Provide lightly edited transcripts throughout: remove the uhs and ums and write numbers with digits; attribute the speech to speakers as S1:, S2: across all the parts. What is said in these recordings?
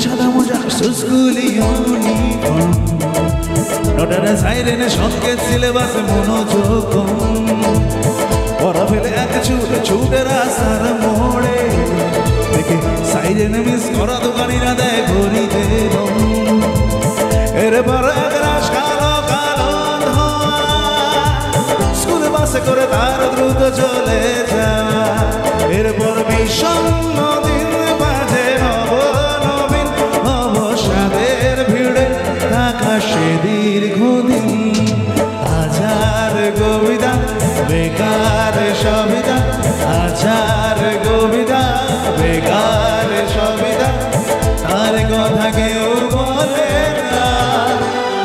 S1: সাদা মোজা স্কুলি ইউনিফর্ম নোটারে সাইরেনে সংকেত সিলেবাসে মনোযোগ পড়া ফেলে এক ছুটে রাস্তার মোড়ে দেখে সাইরেনে মিস করা দোকানিরা দেয় ঘড়িতে এরপর এক রাস কালো কালো স্কুল বাসে করে তার দ্রুত চলে যাওয়া এরপর বিষণ্ণ দিন বাজে সে দীর্ঘদিন হাজার কবিতা বেকার সবিতা হাজার কবিতা বেকার সবিতা তার কথা কেউ বলে না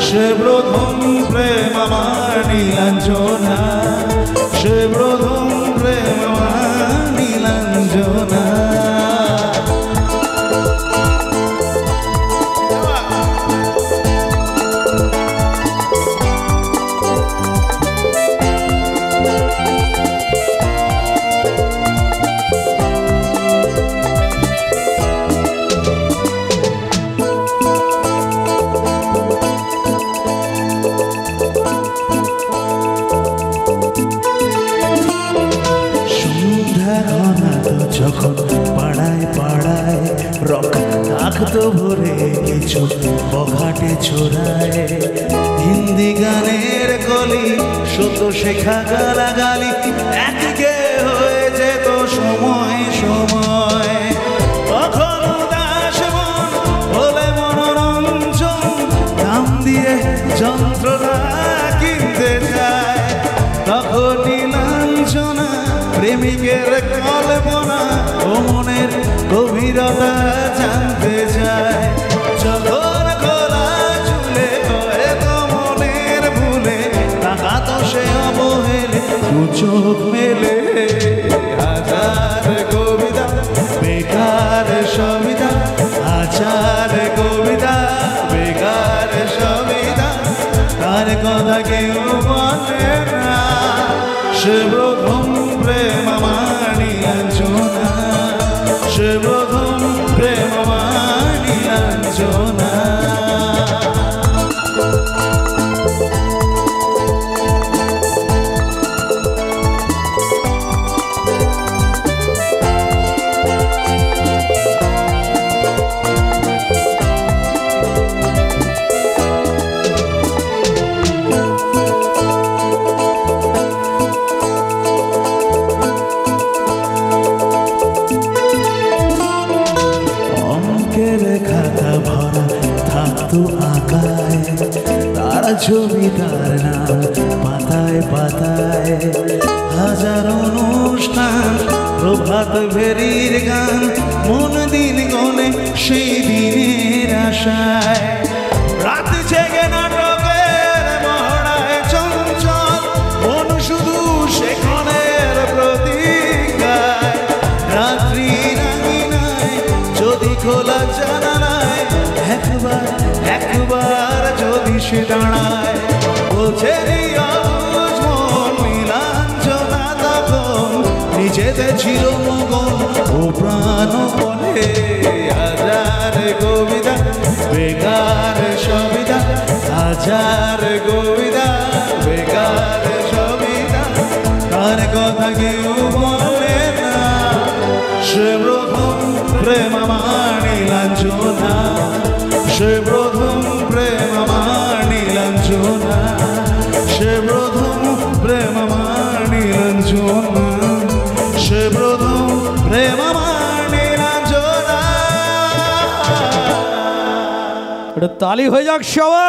S1: সে প্রথম প্রেম আমার নীলাঞ্জনা সে প্রথম প্রেম আমার নীলাঞ্জনা যখন পাড়ায় পাড়ায় রক থাকতো ভরে কিছু বখাটে ছোড়ায় হিন্দি গানের কলি সত্য শেখা গালাগালি একদিকে হয়ে যেত সময় সময় তখন উদাস মন বলে মনোরঞ্জন দাম দিয়ে যন্ত্রণা কিনতে যায় তখন নীলাঞ্জনা প্রেমিকের কল্পনা ও মনের গভীরতা জানতে চায় যখন খোলা চুলে হয়তো মনের ভুলে তাকাতো সে অবহেলে দু চোখ মেলে হাজার কবিতা বেকার সবিতা হাজার কবিতা বেকার সবিতা তার কথা কেউ বলে না সে প্রথম প্রেম আমার নীলাঞ্জনা সে প্রথম প্রেম আমার নীলাঞ্জনা খাতা ভরা থাকতো আঁকায় তার ছবি তার নাম পাতায় পাতায় হাজার অনুষ্ঠান প্রভাত ভেরির গান মন দিন গনে সেই দিনের আশায় রাত জেগে নাটকের মহড়ায় চঞ্চল মন শুধু সেখানের প্রতীক্ষায় রাত্রি রাঙিনায় যদি খোলা জানালায় একবার যদি সে দাঁড়ায় বোঝে মন নীলাঞ্জনা তখন নিজেতে ছিল মগন ও প্রাণ বলে হাজার কবিতা বেকার সবিতা হাজার কবিতা বেকার সবিতা তার কথা কেউ বলে না সে প্রথম প্রেম আমার নীলাঞ্জনা সে প্রথম প্রেম আমার নীলাঞ্জনা সে প্রথম প্রেম আমার নীলাঞ্জনা সে প্রথম প্রেম আমার নীলাঞ্জনা।
S2: তালি হয়ে যাক সবাই।